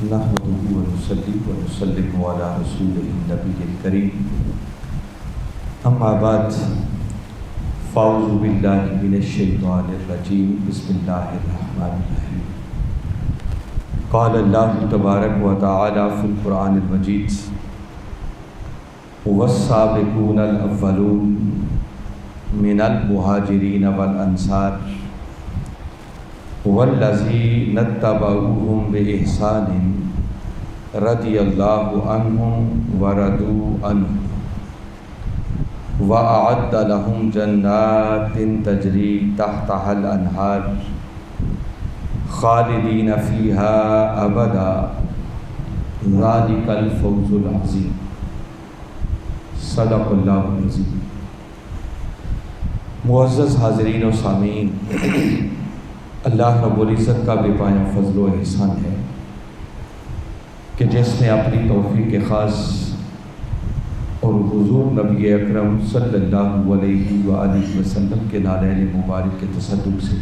نحمده ونصلي ونسلم على رسوله النبي الكريم اما بعد فاعوذ بالله من الشيطان الرجيم بسم الله الرحمن الرحيم قال الله تبارك وتعالى في القرآن المجيد والسابقون الأولون من المهاجرين والأنصار والذین اتبعوهم بإحسان رضی اللہ عنہم ورضوا عنہ وأعد لهم جنات تجری تحتها الأنہار خالدین فیہا ابدا ذلک الفوز العظیم صدق اللہ العظیم۔ معزز حاضرین و سامعین، اللہ رب العزت کا بے پایہ فضل و احسان ہے کہ جس نے اپنی توفیق خاص اور حضور نبی اکرم صلی اللہ علیہ وآلہ وسلم کے نالین مبارک کے تصدق سے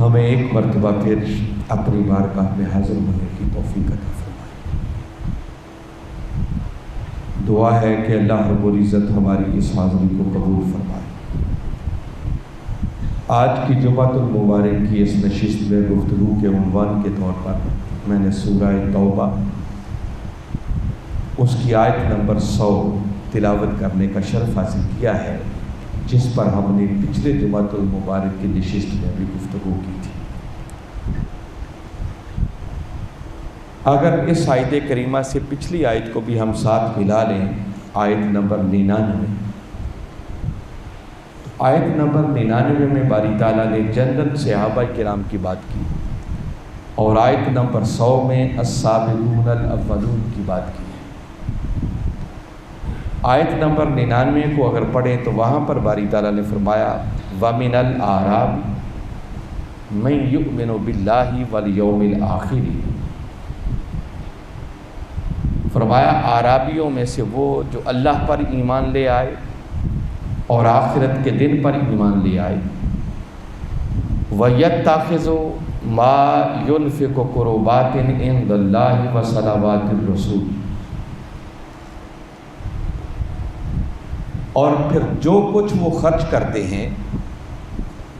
ہمیں ایک مرتبہ پھر اپنی بارگاہ میں حاضر ہونے کی توفیق عطا فرمائے۔ دعا ہے کہ اللہ رب العزت ہماری اس حاضری کو قبول فرمائے۔ آج کی جمعۃ المبارک کی اس نشست میں گفتگو کے عنوان کے طور پر میں نے سورہ توبہ اس کی آیت نمبر 100 تلاوت کرنے کا شرف حاصل کیا ہے، جس پر ہم نے پچھلے جمعۃ المبارک کی نشست میں بھی گفتگو کی تھی۔ اگر اس آیت کریمہ سے پچھلی آیت کو بھی ہم ساتھ ملا لیں، آیت نمبر 99، آیت نمبر 99 میں باری تعالیٰ نے جنرل صحابہ کرام کی بات کی، اور آیت نمبر 100 میں السابقون الاولون کی بات کی ہے۔ آیت نمبر 99 کو اگر پڑھیں تو وہاں پر باری تعالیٰ نے فرمایا وَمِنَ الْأَعْرَابِ مَن يُؤْمِنُ بِاللَّهِ وَالْيَوْمِ الْآخِرِ، فرمایا اعرابیوں میں سے وہ جو اللہ پر ایمان لے آئے اور آخرت کے دن پر ایمان لے آئے، وَيَتَّخِذُ مَا يُنْفِقُ قُرُبَاتٍ عِنْدَ اللَّهِ وَصَلَوَاتِ الرَّسُولِ، اور پھر جو کچھ وہ خرچ کرتے ہیں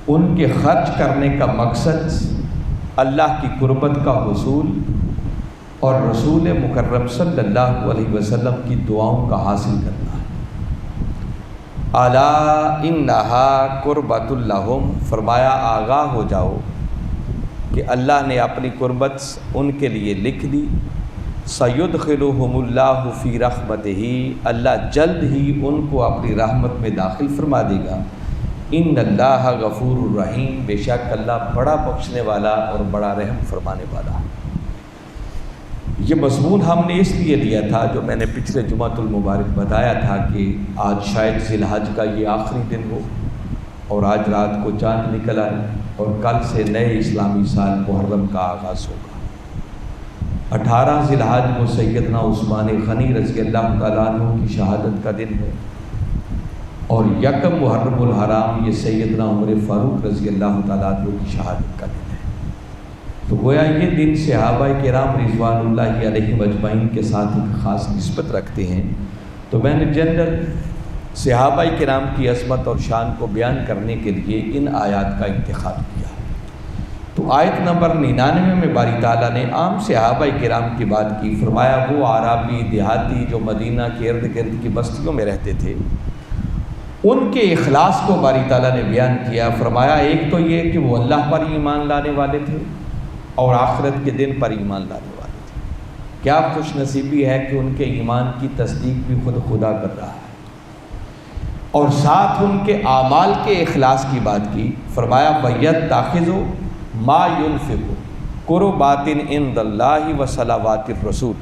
ان کے خرچ کرنے کا مقصد اللہ کی قربت کا حصول اور رسول مکرم صلی اللہ علیہ وسلم کی دعاؤں کا حاصل کرنا ہے۔ الا انہا قربۃ لہم، فرمایا آگاہ ہو جاؤ کہ اللہ نے اپنی قربت ان کے لیے لکھ دی۔ سیدخلہم اللہ فی رحمتہ، اللہ جلد ہی ان کو اپنی رحمت میں داخل فرما دے گا۔ ان اللہ غفور الرحیم، بے شک اللہ بڑا بخشنے والا اور بڑا رحم فرمانے والا ہے۔ یہ مضمون ہم نے اس لیے لیا تھا، جو میں نے پچھلے جمعۃ المبارک بتایا تھا کہ آج شاید ذی الحج کا یہ آخری دن ہو، اور آج رات کو چاند نکل آئے، اور کل سے نئے اسلامی سال محرم کا آغاز ہوگا۔ 18 ذی الحج کو سیدنا عثمان غنی رضی اللہ تعالیٰ عنہ کی شہادت کا دن ہے، اور یکم محرم الحرام یہ سیدنا عمر فاروق رضی اللہ تعالیٰ عنہ کی شہادت کا دن ہے۔ تو گویا یہ دن صحابہ کرام رضوان اللہ علیہم اجمعین کے ساتھ ایک خاص نسبت رکھتے ہیں، تو میں نے جنرل صحابہ کرام کی عظمت اور شان کو بیان کرنے کے لیے ان آیات کا انتخاب کیا۔ تو آیت نمبر 99 میں باری تعالیٰ نے عام صحابہ کرام کی بات کی، فرمایا وہ عربی دیہاتی جو مدینہ کے ارد گرد کی بستیوں میں رہتے تھے، ان کے اخلاص کو باری تعالیٰ نے بیان کیا۔ فرمایا ایک تو یہ کہ وہ اللہ پر ایمان لانے والے تھے اور آخرت کے دن پر ایمان لانے والے تھے۔ کیا خوش نصیبی ہے کہ ان کے ایمان کی تصدیق بھی خود خدا کر رہا ہے، اور ساتھ ان کے اعمال کے اخلاص کی بات کی۔ فرمایا وَيَتَّخِذُ مَا يُنْفِقُ قُرُبَاتٍ عِنْدَ اللَّهِ وَصَلَوَاتِ الرَّسُولِ،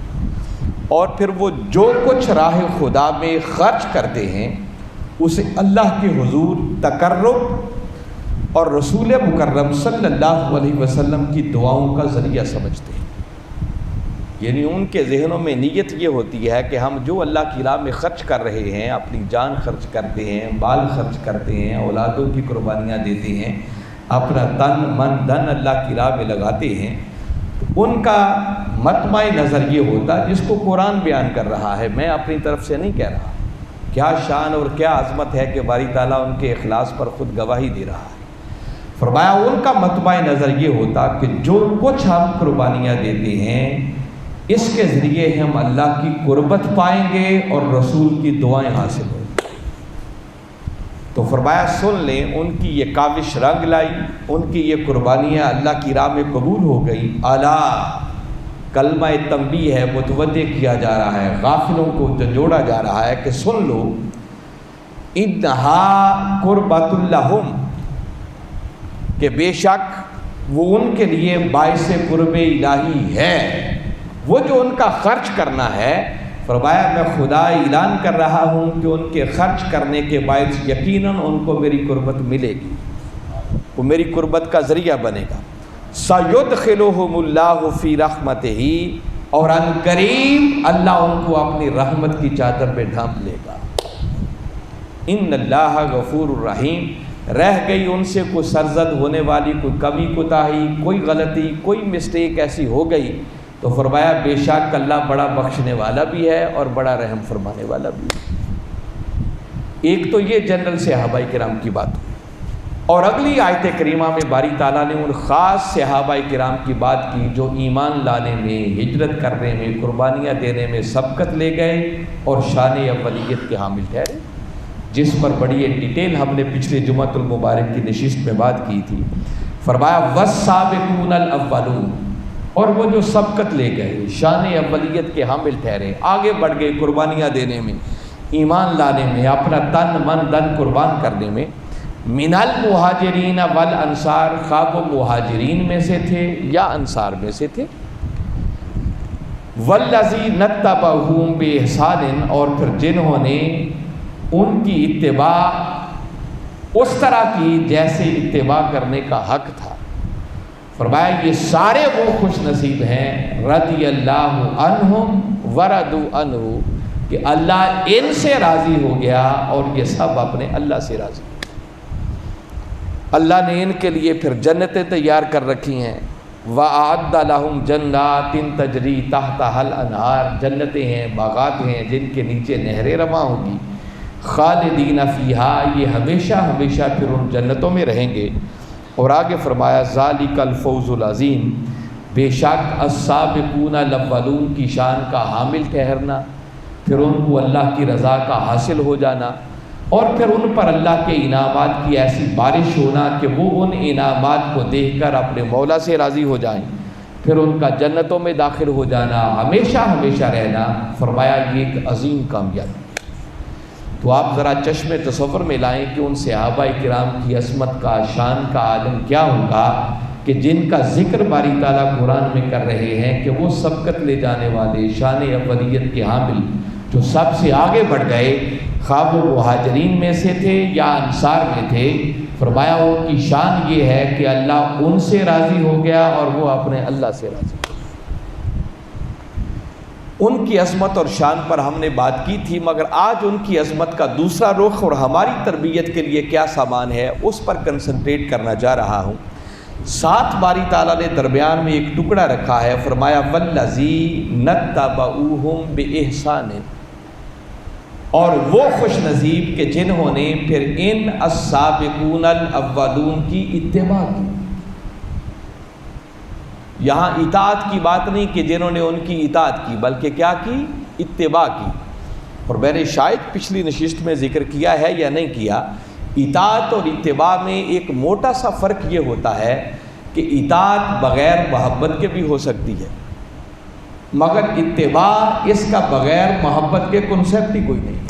اور پھر وہ جو کچھ راہ خدا میں خرچ کرتے ہیں اسے اللہ کے حضور تقرب اور رسول مکرم صلی اللہ علیہ وسلم کی دعاؤں کا ذریعہ سمجھتے ہیں۔ یعنی ان کے ذہنوں میں نیت یہ ہوتی ہے کہ ہم جو اللہ کی راہ میں خرچ کر رہے ہیں، اپنی جان خرچ کرتے ہیں، مال خرچ کرتے ہیں، اولادوں کی قربانیاں دیتے ہیں، اپنا تن من دھن اللہ کی راہ میں لگاتے ہیں، ان کا مطمع نظر یہ ہوتا جس کو قرآن بیان کر رہا ہے، میں اپنی طرف سے نہیں کہہ رہا، کیا شان اور کیا عظمت ہے کہ باری تعالیٰ ان کے اخلاص پر خود گواہی دے رہا ہے۔ فرمایا ان کا مطمع نظر یہ ہوتا کہ جو کچھ ہم قربانیاں دیتے ہیں اس کے ذریعے ہم اللہ کی قربت پائیں گے اور رسول کی دعائیں حاصل ہوں گی۔ تو فرمایا سن لیں، ان کی یہ کاوش رنگ لائی، ان کی یہ قربانیاں اللہ کی راہ میں قبول ہو گئی۔ اعلیٰ کلمہ تنبیہ ہے، متوجہ کیا جا رہا ہے، غافلوں کو جوڑا جا رہا ہے کہ سن لو، انہا قربۃ لہم، کہ بے شک وہ ان کے لیے باعث قرب الہی ہے، وہ جو ان کا خرچ کرنا ہے۔ فرمایا میں خدا اعلان کر رہا ہوں کہ ان کے خرچ کرنے کے باعث یقیناً ان کو میری قربت ملے گی، وہ میری قربت کا ذریعہ بنے گا۔ سَيُدْخِلُهُمُ اللَّهُ فِي رَحْمَتِهِ، اور ان قریب اللہ ان کو اپنی رحمت کی چادر میں ڈھانپ لے گا۔ ان اللہ غفور الرحیم، رہ گئی ان سے کوئی سرزد ہونے والی کوئی کمی کوتاہی، کوئی غلطی، کوئی مسٹیک ایسی ہو گئی تو فرمایا بے شک اللہ بڑا بخشنے والا بھی ہے اور بڑا رحم فرمانے والا بھی ہے۔ ایک تو یہ جنرل صحابہ کرام کی بات ہوئی، اور اگلی آیت کریمہ میں باری تعالیٰ نے ان خاص صحابہ کرام کی بات کی جو ایمان لانے میں، ہجرت کرنے میں، قربانیاں دینے میں سبقت لے گئے اور شان اولیت کے حامل ٹھہرے، جس پر بڑی ایک ڈیٹیل ہم نے پچھلے جمعۃ المبارک کی نشست میں بات کی تھی۔ فرمایا والسابقون الاولون، اور وہ جو سبقت لے گئے، شان اولیت کے حامل ٹھہرے، آگے بڑھ گئے قربانیاں دینے میں، ایمان لانے میں، اپنا تن من دن قربان کرنے میں، من المہاجرین والانصار، خواہ وہ مہاجرین میں سے تھے یا انصار میں سے تھے، والذین اتبعوہم بإحسان، اور پھر جنہوں نے ان کی اتباع اس طرح کی جیسے اتباع کرنے کا حق تھا۔ فرمایا یہ سارے وہ خوش نصیب ہیں، رضی اللہ عنہم ورضوا عنہ، کہ اللہ ان سے راضی ہو گیا اور یہ سب اپنے اللہ سے راضی۔ اللہ نے ان کے لیے پھر جنتیں تیار کر رکھی ہیں، وَأَعَدَّ لَهُمْ جَنَّاتٍ تَجْرِي تَحْتَهَا الْأَنْهَارُ، جنتیں ہیں، باغات ہیں جن کے نیچے نہریں رواں ہوں گی، خالدین فیہا، یہ ہمیشہ ہمیشہ پھر ان جنتوں میں رہیں گے۔ اور آگے فرمایا ذالک الفوز العظیم، بے شک السابقون الاولون کی شان کا حامل ٹھہرنا، پھر ان کو اللہ کی رضا کا حاصل ہو جانا، اور پھر ان پر اللہ کے انعامات کی ایسی بارش ہونا کہ وہ ان انعامات کو دیکھ کر اپنے مولا سے راضی ہو جائیں، پھر ان کا جنتوں میں داخل ہو جانا، ہمیشہ ہمیشہ رہنا۔ فرمایا یہ ایک عظیم کامیابی۔ تو آپ ذرا چشم تصور میں لائیں کہ ان صحابہ کرام کی عظمت کا، شان کا عالم کیا ہوگا کہ جن کا ذکر باری تعالیٰ قرآن میں کر رہے ہیں کہ وہ سبقت لے جانے والے، شان اولیت کے حامل، جو سب سے آگے بڑھ گئے، خواہ وہ مہاجرین میں سے تھے یا انصار میں تھے۔ فرمایا ان کی شان یہ ہے کہ اللہ ان سے راضی ہو گیا اور وہ اپنے اللہ سے راضی۔ ان کی عظمت اور شان پر ہم نے بات کی تھی، مگر آج ان کی عظمت کا دوسرا رخ اور ہماری تربیت کے لیے کیا سامان ہے اس پر کنسنٹریٹ کرنا چاہ رہا ہوں۔ ساتھ باری تعالیٰ نے درمیان میں ایک ٹکڑا رکھا ہے، فرمایا والذین اتبعوہم بإحسان، اور وہ خوش نصیب کہ جنہوں نے پھر ان السابقون الاولون کی اتباع کی۔ یہاں اطاعت کی بات نہیں کہ جنہوں نے ان کی اطاعت کی، بلکہ کیا کی؟ اتباع کی۔ اور میں نے شاید پچھلی نشست میں ذکر کیا ہے یا نہیں کیا، اطاعت اور اتباع میں ایک موٹا سا فرق یہ ہوتا ہے کہ اطاعت بغیر محبت کے بھی ہو سکتی ہے، مگر اتباع اس کا بغیر محبت کے کنسیپٹ ہی کوئی نہیں۔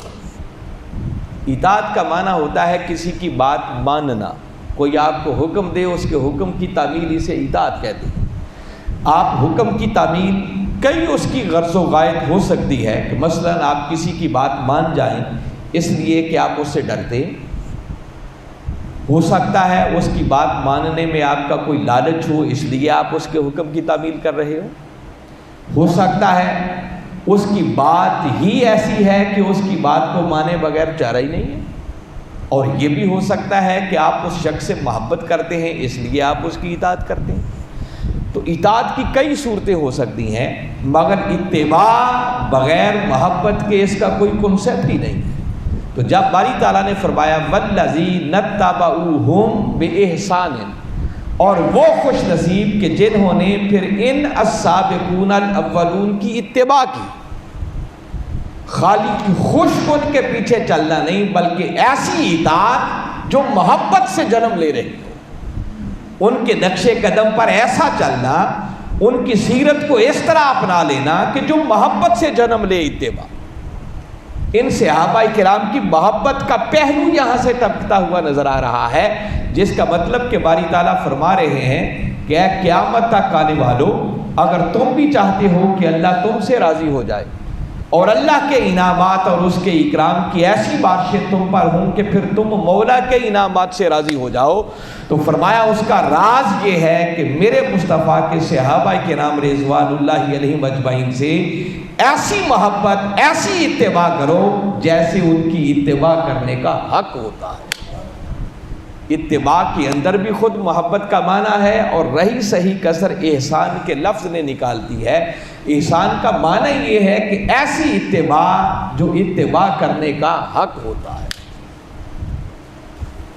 اطاعت کا معنی ہوتا ہے کسی کی بات ماننا، کوئی آپ کو حکم دے اس کے حکم کی تعمیل اسے اطاعت کہتے ہیں۔ آپ حکم کی تعمیل کئی اس کی غرض و غایت ہو سکتی ہے کہ مثلاً آپ کسی کی بات مان جائیں اس لیے کہ آپ اس سے ڈرتے، ہو سکتا ہے اس کی بات ماننے میں آپ کا کوئی لالچ ہو اس لیے آپ اس کے حکم کی تعمیل کر رہے ہو سکتا ہے اس کی بات ہی ایسی ہے کہ اس کی بات کو مانے بغیر چارہ ہی نہیں ہے، اور یہ بھی ہو سکتا ہے کہ آپ اس شخص سے محبت کرتے ہیں اس لیے آپ اس کی اطاعت کرتے ہیں۔ تو اطاعت کی کئی صورتیں ہو سکتی ہیں، مگر اتباع بغیر محبت کے اس کا کوئی کنسیپٹ ہی نہیں ہے۔ تو جب باری تعالیٰ نے فرمایا وَالَّذِينَ اتَّبَعُوهُم بِإِحْسَانٍ، اور وہ خوش نصیب کہ جنہوں نے پھر ان السابقون الاولون کی اتباع کی، خالی کی خوش کن کے پیچھے چلنا نہیں، بلکہ ایسی اطاعت جو محبت سے جنم لے رہی ہو، ان کے نقش قدم پر ایسا چلنا، ان کی سیرت کو اس طرح اپنا لینا کہ جو محبت سے جنم لے اتباع۔ ان صحابہ کرام کی محبت کا پہلو یہاں سے ٹپکتا ہوا نظر آ رہا ہے، جس کا مطلب کہ باری تعالیٰ فرما رہے ہیں کہ اے قیامت تک آنے والوں، اگر تم بھی چاہتے ہو کہ اللہ تم سے راضی ہو جائے اور اللہ کے انعامات اور اس کے اکرام کی ایسی بارشیں تم پر ہوں کہ پھر تم مولا کے انعامات سے راضی ہو جاؤ، تو فرمایا اس کا راز یہ ہے کہ میرے مصطفیٰ کے صحابہ کرام رضوان اللہ علیہم اجمعین سے ایسی محبت، ایسی اتباع کرو جیسے ان کی اتباع کرنے کا حق ہوتا ہے۔ اتباع کے اندر بھی خود محبت کا معنی ہے، اور رہی صحیح کسر احسان کے لفظ نے نکالتی ہے۔ احسان کا معنی یہ ہے کہ ایسی اتباع جو اتباع کرنے کا حق ہوتا ہے۔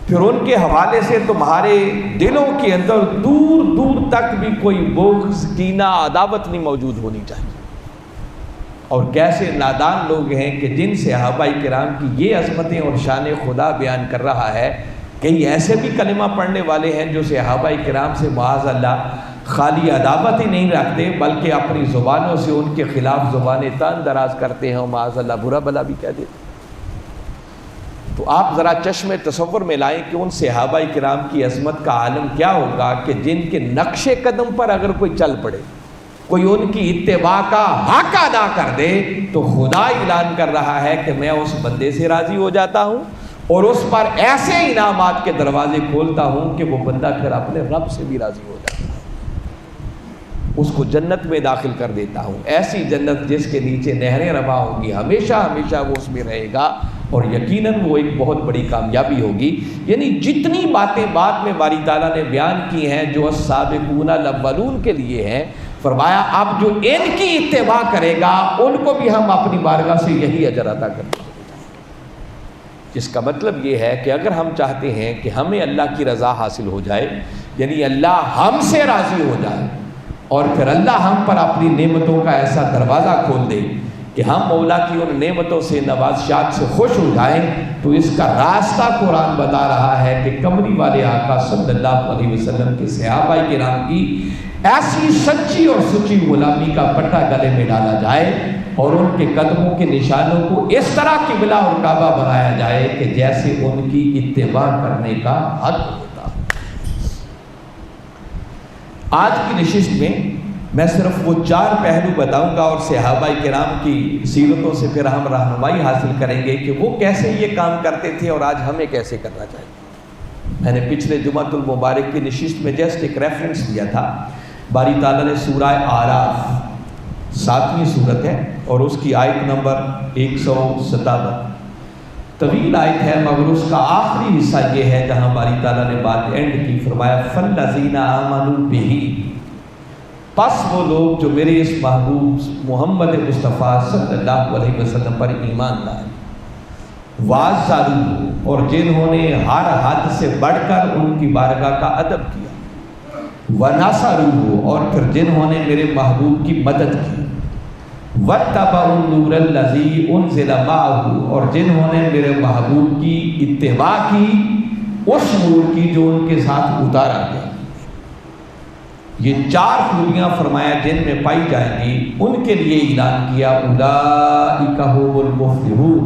پھر ان کے حوالے سے تمہارے دلوں کے اندر دور دور تک بھی کوئی بغض، کینہ، عداوت نہیں موجود ہونی چاہیے۔ اور کیسے نادان لوگ ہیں کہ جن صحابہ کرام کی یہ عظمتیں اور شان خدا بیان کر رہا ہے، کئی ایسے بھی کلمہ پڑھنے والے ہیں جو صحابہ کرام سے معاذ اللہ خالی عداوت ہی نہیں رکھتے، بلکہ اپنی زبانوں سے ان کے خلاف زبانیں تان دراز کرتے ہیں اور معاذ اللہ برا بلا بھی کہہ دیتے۔ تو آپ ذرا چشم تصور میں لائیں کہ ان صحابہ کرام کی عظمت کا عالم کیا ہوگا کہ جن کے نقش قدم پر اگر کوئی چل پڑے، کوئی ان کی اتباع کا حق ادا کر دے، تو خدا اعلان کر رہا ہے کہ میں اس بندے سے راضی ہو جاتا ہوں اور اس پر ایسے انعامات کے دروازے کھولتا ہوں کہ وہ بندہ پھر اپنے رب سے بھی راضی ہو جاتا ہے، اس کو جنت میں داخل کر دیتا ہوں، ایسی جنت جس کے نیچے نہریں رواں ہوں گی، ہمیشہ ہمیشہ وہ اس میں رہے گا، اور یقیناً وہ ایک بہت بڑی کامیابی ہوگی۔ یعنی جتنی باتیں بعد میں باری تعالیٰ نے بیان کی ہیں جو السابقون الاولون کے لیے ہیں، فرمایا اب جو ان کی اتباع کرے گا ان کو بھی ہم اپنی بارگاہ سے یہی اجر عطا کریں گے۔ جس کا مطلب یہ ہے کہ اگر ہم چاہتے ہیں کہ ہمیں اللہ کی رضا حاصل ہو جائے، یعنی اللہ ہم سے راضی ہو جائے اور پھر اللہ ہم پر اپنی نعمتوں کا ایسا دروازہ کھول دے کہ ہم مولا کی ان نعمتوں سے، نوازشات سے خوش ہو جائیں، تو اس کا راستہ قرآن بتا رہا ہے کہ کمری والے آقا صلی اللہ علیہ وسلم کے صحابہ کرام کی ایسی سچی اور سچی غلامی کا پٹا گلے میں ڈالا جائے اور ان کے قدموں کے نشانوں کو اس طرح قبلہ اور کعبہ بنایا جائے کہ جیسے ان کی اتباع کرنے کا حق ہوتا۔ آج کی نشست میں صرف وہ 4 پہلو بتاؤں گا اور صحابہ کرام کی سیرتوں سے پھر ہم رہنمائی حاصل کریں گے کہ وہ کیسے یہ کام کرتے تھے اور آج ہمیں کیسے کرنا چاہیے۔ میں نے پچھلے جمعۃ المبارک کی نشست میں جسٹ ایک ریفرنس دیا تھا، باری تعالیٰ نے سورہ اعراف 7ویں سورت ہے اور اس کی آیت نمبر 157، طویل آیت ہے مگر اس کا آخری حصہ یہ ہے جہاں باری تعالیٰ نے بات اینڈ کی، فرمایا فَالَّذِينَ آمَنُوا بِهِ، پس وہ لوگ جو میرے اس محبوب محمد مصطفیٰ صلی اللہ علیہ وسلم پر ایمان لائے، وَعَزَّرُوهُ، اور جنہوں نے ہر حد سے بڑھ کر ان کی بارگاہ کا ادب کیا، وَنَصَرُوهُ، اور پھر جنہوں نے میرے محبوب کی مدد کی، وَاتَّبَعُوا النُّورَ الَّذِي أُنزِلَ مَعَهُ، اور جنہوں نے میرے محبوب کی اتباع کی اس نور کی جو ان کے ساتھ اتارا گیا۔ یہ 4 خوبیاں فرمایا جن میں پائی جائیں گی ان کے لیے اعلان کیا اولئک هم المفلحون،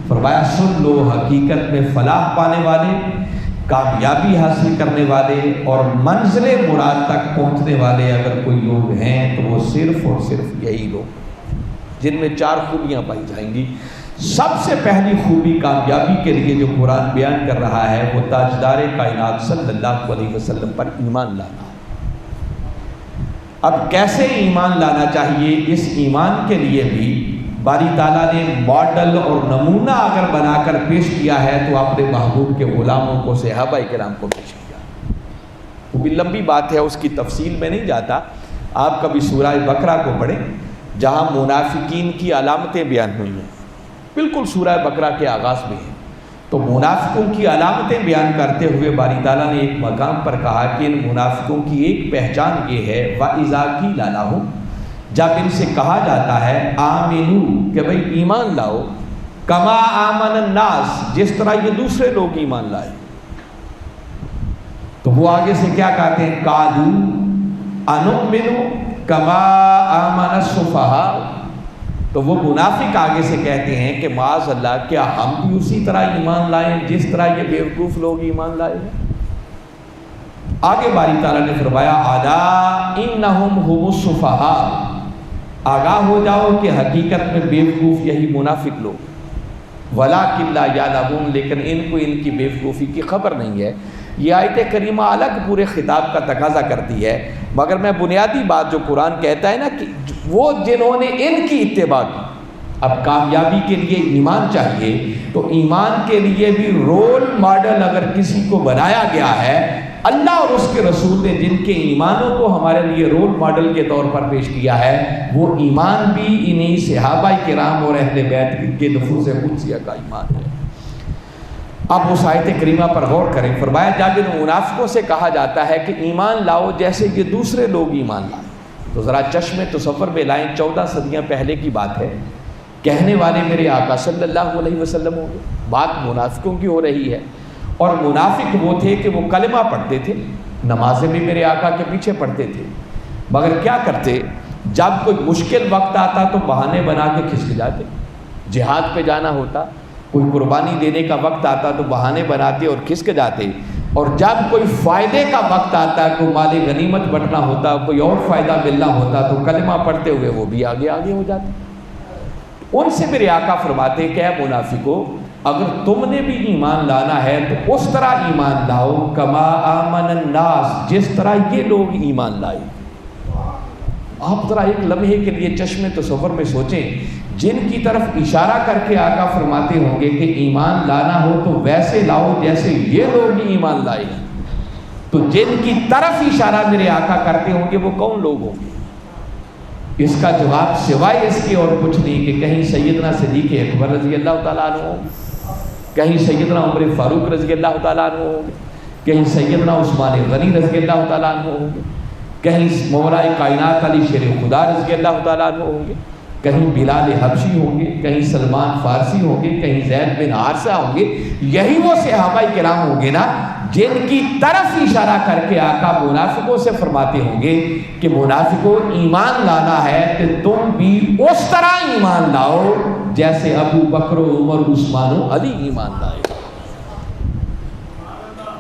فرمایا سن لو حقیقت میں فلاح پانے والے، کامیابی حاصل کرنے والے اور منزل مراد تک پہنچنے والے اگر کوئی لوگ ہیں تو وہ صرف اور صرف یہی لوگ جن میں 4 خوبیاں پائی جائیں گی۔ سب سے پہلی خوبی کامیابی کے لیے جو قرآن بیان کر رہا ہے وہ تاجدار کائنات صلی اللہ علیہ وسلم پر ایمان لانا ہے۔ اب کیسے ایمان لانا چاہیے، اس ایمان کے لیے بھی باری تعالیٰ نے ماڈل اور نمونہ اگر بنا کر پیش کیا ہے تو اپنے محبوب کے غلاموں کو، صحابہ کرام کو پیش کیا۔ وہ بھی لمبی بات ہے، اس کی تفصیل میں نہیں جاتا، آپ کبھی سورہ بقرہ کو پڑھیں جہاں منافقین کی علامتیں بیان ہوئی ہیں، بالکل سورہ بقرہ کے آغاز میں ہیں، تو منافقوں کی علامتیں بیان کرتے ہوئے باری تعالیٰ نے ایک مقام پر کہا کہ ان منافقوں کی ایک پہچان یہ ہے وَإِذَا قِيلَ لَهُمْ، جب ان سے کہا جاتا ہے آمنو کہ بھئی ایمان لاؤ، کما آمن الناس جس طرح یہ دوسرے لوگ ایمان لائے، تو وہ آگے سے کیا کہتے ہیں قالو انؤمنو کما آمن السفہاء، تو وہ منافق آگے سے کہتے ہیں کہ معاذ اللہ کیا ہم بھی اسی طرح ایمان لائیں جس طرح یہ بیوقوف لوگ ایمان لائے ہیں۔ آگے باری تعالیٰ نے فرمایا الا انہم هم السفہاء، آگاہ ہو جاؤ کہ حقیقت میں بیوقوف یہی منافق لوگ، ولکن لا یعلمون، لیکن ان کو ان کی بیوقوفی کی خبر نہیں ہے۔ یہ آیت کریمہ الگ پورے خطاب کا تقاضا کرتی ہے، مگر میں بنیادی بات جو قرآن کہتا ہے نا کہ وہ جنہوں نے ان کی اتباع کی، اب کامیابی کے لیے ایمان چاہیے، تو ایمان کے لیے بھی رول ماڈل اگر کسی کو بنایا گیا ہے، اللہ اور اس کے رسول نے جن کے ایمانوں کو ہمارے لیے رول ماڈل کے طور پر پیش کیا ہے، وہ ایمان بھی انہی صحابہ کرام اور اہل بیت کے نفوذ قدسیہ کا ایمان ہے۔ اب اس آیت کریمہ پر غور کریں، فرمایا جب ان منافقوں سے کہا جاتا ہے کہ ایمان لاؤ جیسے یہ دوسرے لوگ ایمان لائیں، تو ذرا چشم تصور میں لائیں 14 صدیاں پہلے کی بات ہے، کہنے والے میرے آقا صلی اللہ علیہ وسلم ہوں گے، بات منافقوں کی ہو رہی ہے، اور منافق وہ تھے کہ وہ کلمہ پڑھتے تھے، نمازیں بھی میرے آقا کے پیچھے پڑھتے تھے، مگر کیا کرتے جب کوئی مشکل وقت آتا تو بہانے بنا کے کھسک جاتے، جہاد پہ جانا ہوتا، کوئی قربانی دینے کا وقت آتا تو بہانے بناتے اور کھسک جاتے، اور جب کوئی فائدے کا وقت آتا، کوئی مال غنیمت بٹنا ہوتا، کوئی اور فائدہ ملنا ہوتا تو کلمہ پڑھتے ہوئے وہ بھی آگے ہو جاتے۔ ان سے میرے آقا فرماتے کہ اے منافقو، اگر تم نے بھی ایمان لانا ہے تو اس طرح ایمان لاؤ کما آمن الناس جس طرح یہ لوگ ایمان لائے۔ آپ ذرا ایک لمحے کے لیے چشم تصور میں سوچیں، جن کی طرف اشارہ کر کے آقا فرماتے ہوں گے کہ ایمان لانا ہو تو ویسے لاؤ جیسے یہ لوگ ایمان لائے، تو جن کی طرف اشارہ میرے آقا کرتے ہوں گے وہ کون لوگ ہوں گے؟ اس کا جواب سوائے اس کے اور کچھ نہیں کہ کہیں سیدنا صدیق اکبر رضی اللہ تعالیٰ عنہ ہوں گے، کہیں سیدنا عمر فاروق رضی اللہ تعالیٰ عنہ ہوں گے، کہیں سیدنا عثمان غنی رضی اللہ تعالیٰ عنہ ہوں گے، کہیں مولا کائنات علی شیر خدا رضی اللہ تعالیٰ عنہ ہوں گے، کہیں بلال حبشی ہوں گے، کہیں سلمان فارسی ہوں گے، کہیں زید بن حارثہ ہوں گے۔ یہی وہ صحابہ کرام ہوں گے نا جن کی طرف اشارہ کر کے آقا منافقوں سے فرماتے ہوں گے کہ منافقوں ایمان لانا ہے کہ تم بھی اس طرح ایمان لاؤ جیسے ابو بکر و عمر عثمان و علی ایمان لائے۔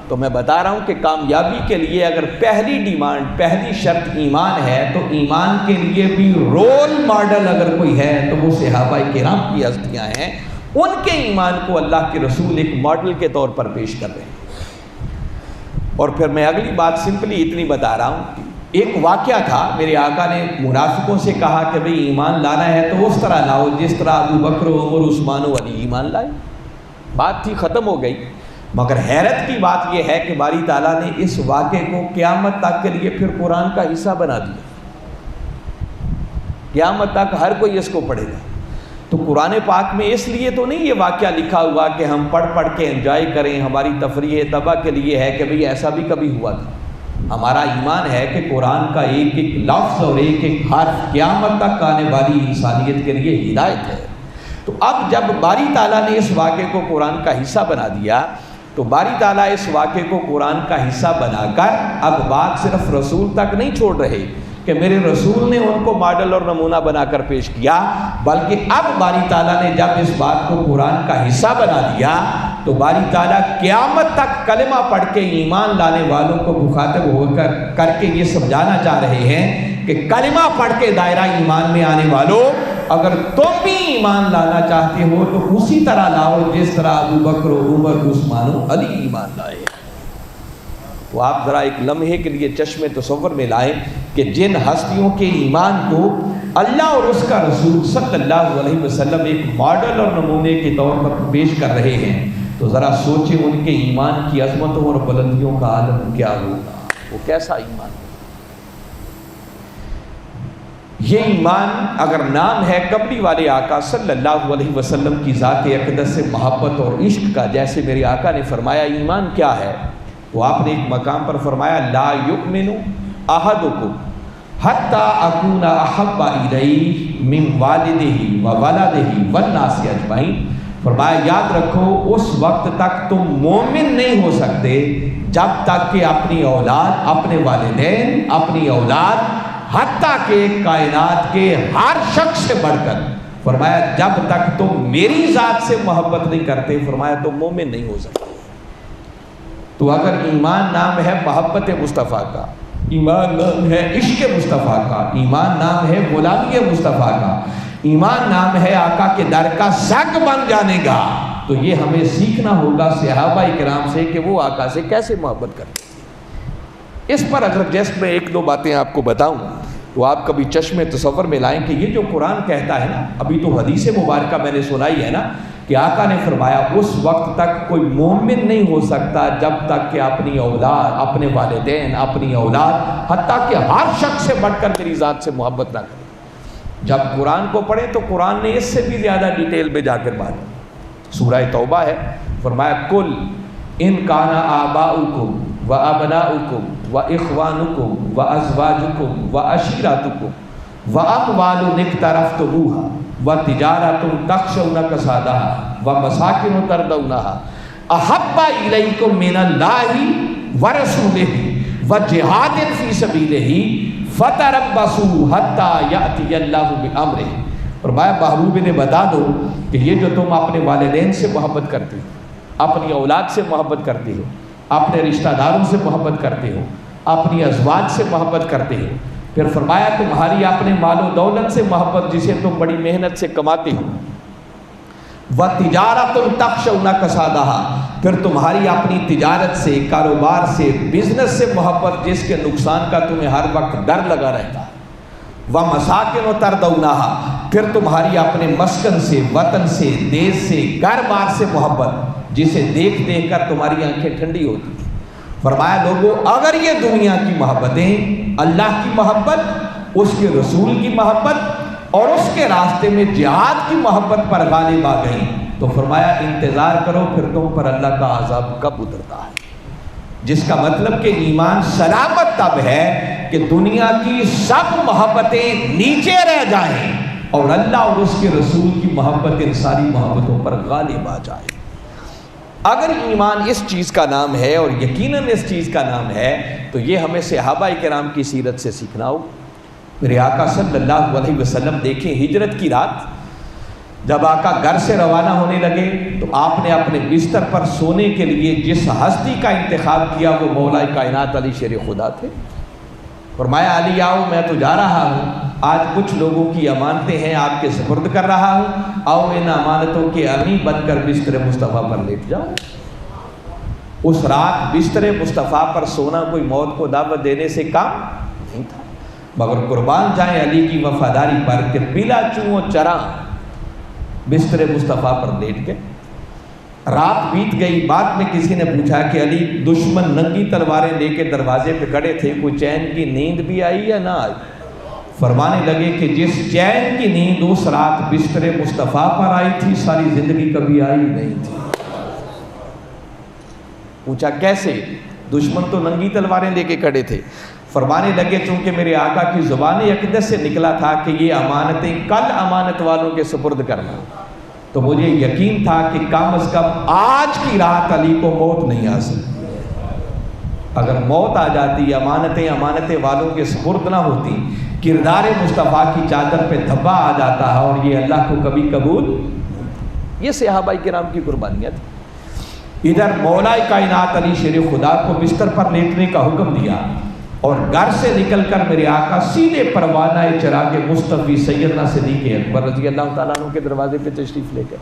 تو میں بتا رہا ہوں کہ کامیابی کے لیے اگر پہلی ڈیمانڈ، پہلی شرط ایمان ہے، تو ایمان کے لیے بھی رول ماڈل اگر کوئی ہے تو وہ صحابہ کرام کی ہستیاں ہیں، ان کے ایمان کو اللہ کے رسول ایک ماڈل کے طور پر پیش کر رہے ہیں۔ اور پھر میں اگلی بات سمپلی اتنی بتا رہا ہوں کہ ایک واقعہ تھا، میرے آقا نے منافقوں سے کہا کہ بھئی ایمان لانا ہے تو اس طرح لاؤ جس طرح ابو بکر و عمر عثمان و علی ایمان لائے، بات تھی ختم ہو گئی۔ مگر حیرت کی بات یہ ہے کہ باری تعالیٰ نے اس واقعے کو قیامت تک کے لیے پھر قرآن کا حصہ بنا دیا، قیامت تک ہر کوئی اس کو پڑھے گا۔ تو قرآن پاک میں اس لیے تو نہیں یہ واقعہ لکھا ہوا کہ ہم پڑھ کے انجوائے کریں، ہماری تفریح طبع کے لیے ہے کہ بھئی ایسا بھی کبھی ہوا تھا۔ ہمارا ایمان ہے کہ قرآن کا ایک ایک لفظ اور ایک ایک حرف قیامت تک آنے والی انسانیت کے لیے ہدایت ہے۔ تو اب جب باری تعالیٰ نے اس واقعے کو قرآن کا حصہ بنا دیا تو باری تعالیٰ اس واقعے کو قرآن کا حصہ بنا کر اب بات صرف رسول تک نہیں چھوڑ رہے کہ میرے رسول نے ان کو ماڈل اور نمونہ بنا کر پیش کیا، بلکہ اب باری تعالیٰ نے جب اس بات کو قرآن کا حصہ بنا دیا تو باری تعالیٰ قیامت تک کلمہ پڑھ کے ایمان لانے والوں کو مخاطب ہو کر کے یہ سمجھانا چاہ رہے ہیں کہ کلمہ پڑھ کے دائرہ ایمان میں آنے والوں، اگر تم بھی ایمان لانا چاہتے ہو تو اسی طرح لاؤ جس طرح ابو بکر و عمر عثمان و علی ایمان لائے۔ تو آپ ذرا ایک لمحے کے لیے چشم تصور میں لائیں کہ جن ہستیوں کے ایمان کو اللہ اور اس کا رسول صلی اللہ علیہ وسلم ایک ماڈل اور نمونے کے طور پر پیش کر رہے ہیں، تو ذرا سوچیں ان کے ایمان کی عظمتوں اور بلندیوں کا عالم کیا ہوگا، وہ کیسا ایمان۔ یہ ایمان اگر نام ہے قبلی والے آقا صلی اللہ علیہ وسلم کی ذات اقدس سے محبت اور عشق کا، جیسے میرے آقا نے فرمایا ایمان کیا ہے، وہ آپ نے ایک مقام پر فرمایا لا یؤمن احدکم حتی اکون احب الیہ من والدہ وولدہ والناس اجمعین، فرمایا یاد رکھو اس وقت تک تم مومن نہیں ہو سکتے جب تک کہ اپنی اولاد، اپنے والدین، اپنی اولاد، حتیٰ کہ کائنات کے ہر شخص سے بڑھ کر، فرمایا جب تک تم میری ذات سے محبت نہیں کرتے، فرمایا تم مومن نہیں ہو سکتے۔ تو اگر ایمان نام ہے محبت مصطفیٰ کا، ایمان نام ہے عشق مصطفیٰ کا، ایمان نام ہے غلامی مصطفیٰ کا، ایمان نام ہے آقا کے در کا سگ بن جانے کا، تو یہ ہمیں سیکھنا ہوگا صحابہ کرام سے کہ وہ آقا سے کیسے محبت کرتے۔ اس پر اگر جیسے میں ایک دو باتیں آپ کو بتاؤں تو آپ کبھی چشم تصور میں لائیں کہ یہ جو قرآن کہتا ہے نا، ابھی تو حدیث مبارکہ میں نے سنائی ہے نا کہ آقا نے فرمایا اس وقت تک کوئی مومن نہیں ہو سکتا جب تک کہ اپنی اولاد، اپنے والدین، اپنی اولاد، حتیٰ کہ ہر شخص سے بڑھ کر میری ذات سے محبت نہ کرے۔ جب قرآن کو پڑھیں تو قرآن نے اس سے بھی زیادہ ڈیٹیل میں جا کر بات کی۔ سورہ توبہ ہے، فرمایا کل ان کان آباؤکم و ابناؤکم و اخوانکم و ازواجکم و عشیرتکم و اموال اقترفتموها و تجارت تخشون کسادها و مساکن ترضونها احب الیکم من اللہ و رسولہ و جہاد فی سبیلہ فتربصوا حتی یأتی اللہ بامرہ۔ فرمایا محبوب نے بتا دو کہ یہ جو تم اپنے والدین سے محبت کرتے ہو، اپنی اولاد سے محبت کرتے ہو، اپنے رشتہ داروں سے محبت کرتے ہو، اپنی ازواج سے محبت کرتے ہو، پھر فرمایا تمہاری اپنے مال و دولت سے محبت جسے تم بڑی محنت سے کماتے ہو، وَتِجَارَةٌ تَخْشَوْنَ كَسَادَهَا، پھر تمہاری اپنی تجارت سے، کاروبار سے، بزنس سے محبت جس کے نقصان کا تمہیں ہر وقت ڈر لگا رہتا ہے، وَمَسَاكِنُ تَرْضَوْنَهَا، پھر تمہاری اپنے مسکن سے، وطن سے، دیش سے، گھر بار سے محبت جسے دیکھ دیکھ کر تمہاری آنکھیں ٹھنڈی ہوتی ہیں۔ فرمایا لوگوں اگر یہ دنیا کی محبتیں، اللہ کی محبت، اس کے رسول کی محبت اور اس کے راستے میں جہاد کی محبت پر غالب آ گئی تو فرمایا انتظار کرو پھر تم پر اللہ کا عذاب کب اترتا ہے، جس کا مطلب کہ ایمان سلامت تب ہے کہ دنیا کی سب محبتیں نیچے رہ جائیں اور اللہ اور اس کے رسول کی محبت ان ساری محبتوں پر غالب آ جائے۔ اگر ایمان اس چیز کا نام ہے اور یقیناً اس چیز کا نام ہے تو یہ ہمیں صحابہ کرام کی سیرت سے سیکھنا ہو۔ میرے آقا صلی اللہ علیہ وسلم دیکھیں ہجرت کی رات جب آقا گھر سے روانہ ہونے لگے تو آپ نے اپنے بستر پر سونے کے لیے جس ہستی کا انتخاب کیا وہ مولا کائنات علی شیر خدا تھے۔ فرمایا علی آؤ میں تو جا رہا ہوں، آج کچھ لوگوں کی امانتیں ہیں آپ کے سپرد کر رہا ہوں، آؤ ان امانتوں کے امی بن کر بستر مصطفیٰ پر لیٹ جاؤ۔ اس رات بستر مصطفیٰ پر سونا کوئی موت کو دعوت دینے سے کام نہیں تھا، مگر قربان جائیں علی کی وفاداری پر کہ بلا چوں و چراں بستر مصطفیٰ پر لیٹ گئے۔ رات بیت گئی، بعد میں کسی نے پوچھا کہ علی دشمن ننگی تلواریں لے کے دروازے پہ کھڑے تھے، کوئی چین کی نیند بھی آئی یا نہ آئی؟ فرمانے لگے کہ جس چین کی نیند اس رات بستر مصطفیٰ پر آئی تھی ساری زندگی کبھی آئی نہیں تھی۔ پوچھا کیسے؟ دشمن تو ننگی تلواریں لے کے کھڑے تھے۔ فرمانے لگے چونکہ میرے آقا کی زبان اقدس سے نکلا تھا کہ یہ امانتیں کل امانت والوں کے سپرد کرنا، تو مجھے یقین تھا کہ کم از کم آج کی رات علی کو موت نہیں آ سکتی۔ اگر موت آ جاتی، امانتیں والوں کے سپرد نہ ہوتی، کردار مصطفیٰ کی چادر پہ دھبا آ جاتا ہے اور یہ اللہ کو کبھی قبول۔ یہ صحابہ کرام کی قربانیاں تھی۔ ادھر مولا کائنات علی شیر خدا کو بستر پر لیٹنے کا حکم دیا اور گھر سے نکل کر میرے آقا سیدھے پروانہ چراغ مصطفی سیدنا صدیق اکبر رضی اللہ تعالیٰ عنہ کے دروازے پہ تشریف لے گئے۔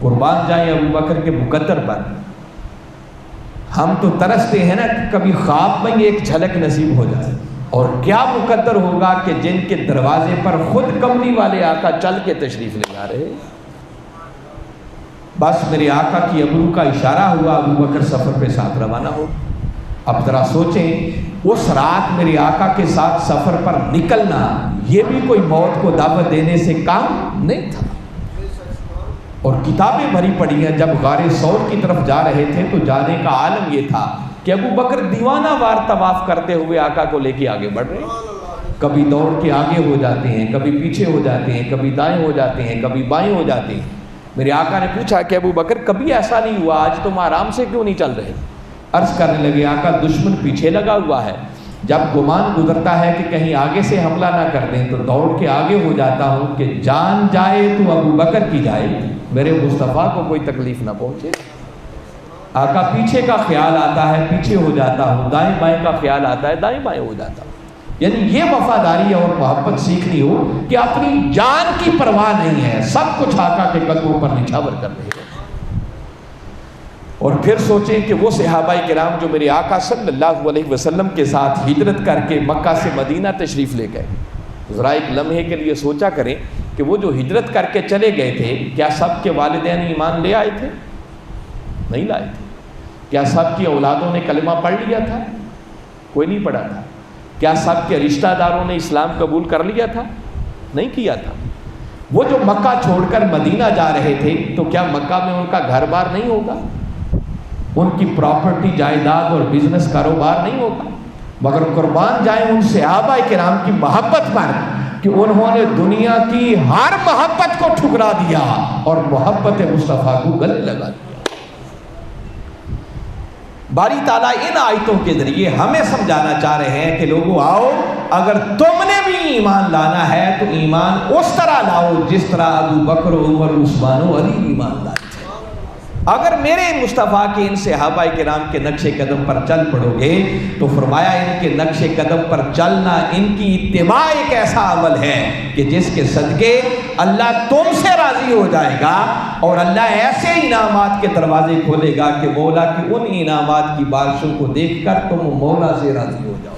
قربان جائیں ابو بکر کے مقدر پر۔ ہم تو ترستے ہیں نا کبھی خواب میں ایک جھلک نصیب ہو جائے، اور کیا مقدر ہوگا کہ جن کے دروازے پر خود کملی والے آقا چل کے تشریف لے جا رہے۔ بس میرے آقا کی ابرو کا اشارہ ہوا، ابو بکر سفر پہ ساتھ روانہ ہو۔ اب ذرا سوچیں اس رات میرے آقا کے ساتھ سفر پر نکلنا یہ بھی کوئی موت کو دعوت دینے سے کام نہیں تھا۔ اور کتابیں بھری پڑی ہیں، جب غار ثور کی طرف جا رہے تھے تو جانے کا عالم یہ تھا کہ ابو بکر دیوانہ وار طواف کرتے ہوئے آقا کو لے کے آگے بڑھ رہے ہیں، کبھی دوڑ کے آگے ہو جاتے ہیں، کبھی پیچھے ہو جاتے ہیں، کبھی دائیں ہو جاتے ہیں، کبھی بائیں ہو جاتے ہیں۔ میرے آقا نے پوچھا کہ ابو بکر کبھی ایسا نہیں ہوا، آج تم آرام سے کیوں نہیں چل رہے؟ عرض کرنے لگے آقا دشمن پیچھے لگا ہوا ہے، جب گمان گزرتا ہے کہ کہیں آگے سے حملہ نہ کر دیں تو دوڑ کے آگے ہو جاتا ہوں کہ جان جائے تو ابو بکر کی جائے، میرے مصطفیٰ کو کوئی تکلیف نہ پہنچے۔ آقا پیچھے کا خیال آتا ہے پیچھے ہو جاتا ہوں، دائیں بائیں کا خیال آتا ہے دائیں بائیں ہو جاتا ہوں۔ یعنی یہ وفاداری اور محبت سیکھنی ہو کہ اپنی جان کی پرواہ نہیں ہے، سب کچھ آقا کے قدموں پر نچھاور کر رہے ہیں۔ اور پھر سوچیں کہ وہ صحابہ کرام جو میرے آقا صلی اللہ علیہ وسلم کے ساتھ ہجرت کر کے مکہ سے مدینہ تشریف لے گئے، ذرا ایک لمحے کے لیے سوچا کریں کہ وہ جو ہجرت کر کے چلے گئے تھے، کیا سب کے والدین ایمان لے آئے تھے؟ نہیں لائے تھے۔ کیا سب کی اولادوں نے کلمہ پڑھ لیا تھا؟ کوئی نہیں پڑھا تھا۔ کیا سب کے رشتہ داروں نے اسلام قبول کر لیا تھا؟ نہیں کیا تھا۔ وہ جو مکہ چھوڑ کر مدینہ جا رہے تھے تو کیا مکہ میں ان کا گھر بار نہیں ہوگا، ان کی پراپرٹی جائیداد اور بزنس کاروبار نہیں ہوگا؟ مگر قربان جائیں ان صحابہ کرام کی محبت پر کہ انہوں نے دنیا کی ہر محبت کو ٹھکرا دیا اور محبت مصطفیٰ کو گلے لگا دیا۔ باری تعالیٰ ان آیتوں کے ذریعے ہمیں سمجھانا چاہ رہے ہیں کہ لوگوں آؤ، اگر تم نے بھی ایمان لانا ہے تو ایمان اس طرح لاؤ جس طرح ابو بکر و عمر عثمان و علی ایمان لائے تھے۔ اگر میرے مصطفیٰ کے ان صحابہ کرام کے نقش قدم پر چل پڑو گے تو فرمایا ان کے نقش قدم پر چلنا، ان کی اتباع ایک ایسا عمل ہے کہ جس کے صدقے اللہ تم سے راضی ہو جائے گا، اور اللہ ایسے انعامات کے دروازے کھولے گا کہ مولا کی ان انعامات کی بارشوں کو دیکھ کر تم مولا سے راضی ہو جاؤ۔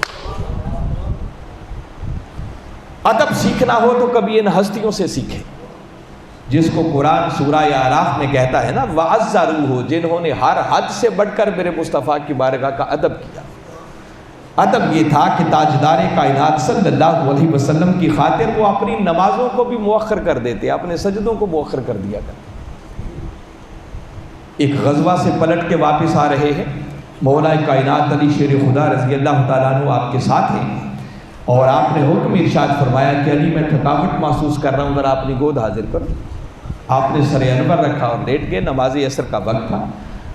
ادب سیکھنا ہو تو کبھی ان ہستیوں سے سیکھیں جس کو قرآن سورہ اعراف میں کہتا ہے نا وَعَزَّرُوهُ، جنہوں نے ہر حد سے بڑھ کر میرے مصطفیٰ کی بارگاہ کا ادب کیا۔ ادب یہ تھا کہ تاجدار کائنات صلی اللہ علیہ وسلم کی خاطر وہ اپنی نمازوں کو بھی مؤخر کر دیتے، اپنے سجدوں کو مؤخر کر دیا کرتے۔ ایک غزوہ سے پلٹ کے واپس آ رہے ہیں، مولا کائنات علی شیر خدا رضی اللہ تعالیٰ عنہ آپ کے ساتھ ہیں، اور آپ نے حکم ارشاد فرمایا کہ علی میں تھکاوٹ محسوس کر رہا ہوں، ذرا اپنی گود حاضر کرو۔ آپ نے سر انور رکھا اور لیٹ گئے۔ نماز عصر کا وقت تھا،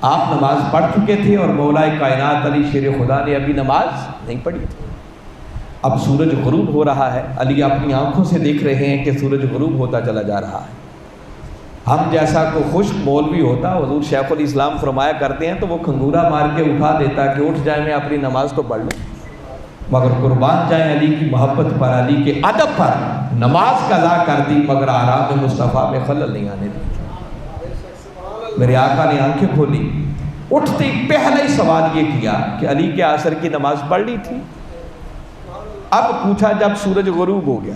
آپ نماز پڑھ چکے تھے اور مولا کائنات علی شیر خدا نے ابھی نماز نہیں پڑھی تھی۔ اب سورج غروب ہو رہا ہے، علی اپنی آنکھوں سے دیکھ رہے ہیں کہ سورج غروب ہوتا چلا جا رہا ہے۔ ہم جیسا کوئی خشک مولوی ہوتا، حضور شیخ الاسلام فرمایا کرتے ہیں، تو وہ کھنگورا مار کے اٹھا دیتا کہ اٹھ جائے میں اپنی نماز تو پڑھ لوں۔ مگر قربان جائیں علی کی محبت پر، علی کے ادب پر، نماز قضا کر دی مگر آرام مصطفیٰ میں خلل نہیں آنے دی۔ میرے آقا نے آنکھیں کھولی، اٹھتے پہلا ہی سوال یہ کیا کہ علی کے عصر کی نماز پڑھ لی تھی؟ اب پوچھا جب سورج غروب ہو گیا۔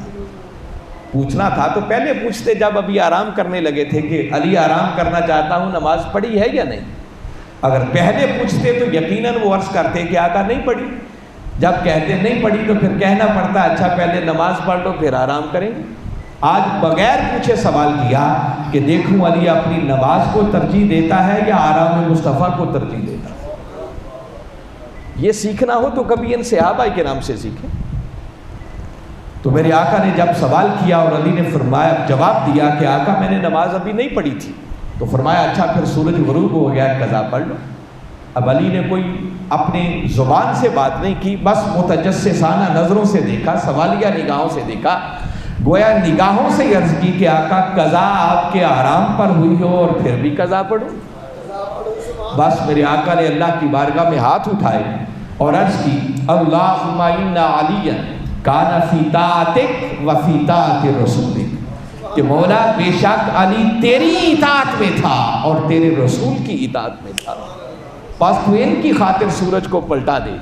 پوچھنا تھا تو پہلے پوچھتے جب ابھی آرام کرنے لگے تھے کہ علی آرام کرنا چاہتا ہوں، نماز پڑھی ہے یا نہیں؟ اگر پہلے پوچھتے تو یقیناً وہ عرض کرتے کہ آقا نہیں پڑھی۔ جب کہتے نہیں پڑھی تو پھر کہنا پڑتا اچھا پہلے نماز پڑھ لو پھر آرام کریں۔ آج بغیر پوچھے سوال کیا کہ دیکھوں علی اپنی نماز کو ترجیح دیتا ہے یا آرام مصطفیٰ کو ترجیح دیتا ہے۔ یہ سیکھنا ہو تو کبھی ان صحابہ کے نام سے سیکھیں۔ تو میرے آقا نے جب سوال کیا اور علی نے فرمایا جواب دیا کہ آقا میں نے نماز ابھی نہیں پڑھی تھی، تو فرمایا اچھا پھر سورج غروب ہو گیا، قضا پڑھ لو۔ اب علی نے کوئی اپنی زبان سے بات نہیں کی، بس متجسسانہ نظروں سے دیکھا، سوالیہ نگاہوں سے دیکھا، گویا نگاہوں سے عرض کی کہ آقا قضا آپ کے آرام پر ہوئی ہو اور پھر بھی قضا پڑھو۔ بس میرے آقا نے اللہ کی بارگاہ میں ہاتھ اٹھائے اور عرض کی اللہم ان علی کان فی طاعتک و فی طاعت رسولک، کہ مولا بے شک علی تیری اطاعت میں تھا اور تیرے رسول کی اطاعت میں تھا، بس تو ان کی خاطر سورج کو پلٹا دے۔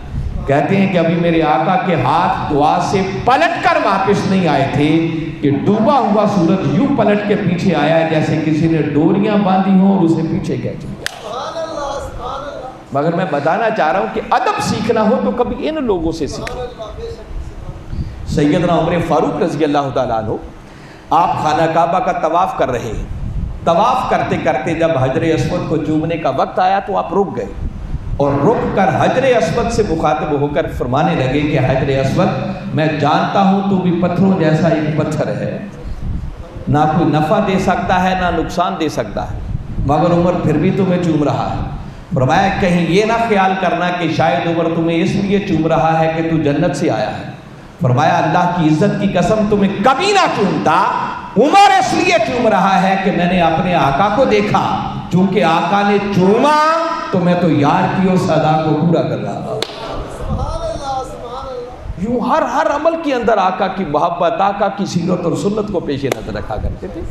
کہتے ہیں کہ ابھی میرے آقا کے ہاتھ دعا سے پلٹ کر واپس نہیں آئے تھے کہ ڈوبا ہوا سورج یوں پلٹ کے پیچھے آیا ہے جیسے کسی نے ڈوریاں باندھی ہوں اور اسے پیچھے کھینچ لیا۔ مگر میں بتانا چاہ رہا ہوں کہ ادب سیکھنا ہو تو کبھی ان لوگوں سے سیکھیں۔ سیدنا عمر فاروق رضی اللہ تعالیٰ عنہ آپ خانہ کعبہ کا طواف کر رہے ہیں. طواف کرتے کرتے جب حجر اسود کو چومنے کا وقت آیا تو آپ رک گئے اور رک کر حجر اسود سے مخاطب ہو کر فرمانے لگے کہ حجر اسود میں جانتا ہوں تو بھی پتھروں جیسا ایک پتھر ہے، نہ کوئی نفع دے سکتا ہے نہ نقصان دے سکتا ہے، مگر عمر پھر بھی تمہیں چوم رہا ہے. فرمایا کہیں یہ نہ خیال کرنا کہ شاید عمر تمہیں اس لیے چوم رہا ہے کہ تو جنت سے آیا ہے. فرمایا اللہ کی عزت کی قسم تمہیں کبھی نہ چومتا، عمر اس لیے چوم رہا ہے کہ میں نے اپنے آقا کو دیکھا، چونکہ آقا نے چوما تو میں تو یار کی اس ادا کو پورا کر رہا تھا. یوں ہر عمل کے اندر آقا کی محبت، آقا کی سیرت اور سنت کو پیش نظر رکھا کرتے تھے.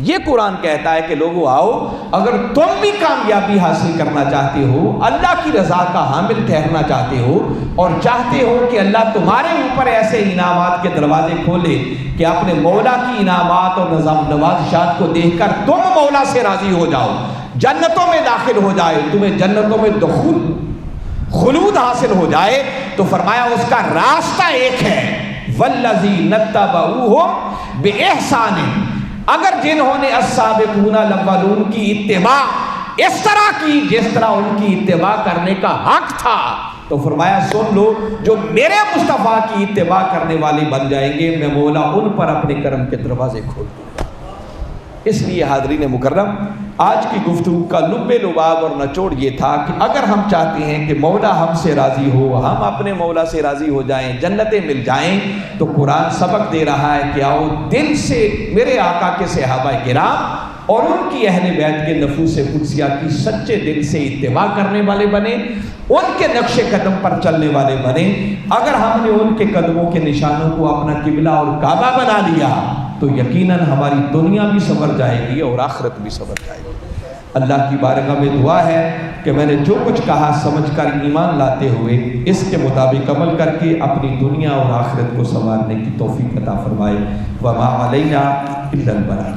یہ قرآن کہتا ہے کہ لوگوں آؤ، اگر تم بھی کامیابی حاصل کرنا چاہتے ہو، اللہ کی رضا کا حامل ٹھہرنا چاہتے ہو اور چاہتے ہو کہ اللہ تمہارے اوپر ایسے انعامات کے دروازے کھولے کہ اپنے مولا کی انعامات اور نوازشات کو دیکھ کر تم مولا سے راضی ہو جاؤ، جنتوں میں داخل ہو جائے، تمہیں جنتوں میں دخول خلود حاصل ہو جائے، تو فرمایا اس کا راستہ ایک ہے، والذین اتبعوہم بإحسان. اگر جنہوں نے السابقون الاولون کی اتباع اس طرح کی جس طرح ان کی اتباع کرنے کا حق تھا، تو فرمایا سن لو، جو میرے مصطفیٰ کی اتباع کرنے والے بن جائیں گے، میں مولا ان پر اپنے کرم کے دروازے کھول دوں گا. اس لیے حاضرین مکرم، آج کی گفتگو کا لب لباب اور نچوڑ یہ تھا کہ اگر ہم چاہتے ہیں کہ مولا ہم سے راضی ہو، ہم اپنے مولا سے راضی ہو جائیں، جنتیں مل جائیں، تو قرآن سبق دے رہا ہے کہ آؤ دل سے میرے آقا کے صحابہ کرام اور ان کی اہل بیت کے نفوس قدسیہ کی سچے دل سے اتباع کرنے والے بنے، ان کے نقش قدم پر چلنے والے بنے. اگر ہم نے ان کے قدموں کے نشانوں کو اپنا قبلہ اور کعبہ بنا لیا تو یقیناً ہماری دنیا بھی سنور جائے گی اور آخرت بھی سنور جائے گی. اللہ کی بارگاہ میں دعا ہے کہ میں نے جو کچھ کہا سمجھ کر ایمان لاتے ہوئے اس کے مطابق عمل کر کے اپنی دنیا اور آخرت کو سنوارنے کی توفیق عطا فرمائے. وما علینا الا البلاغ.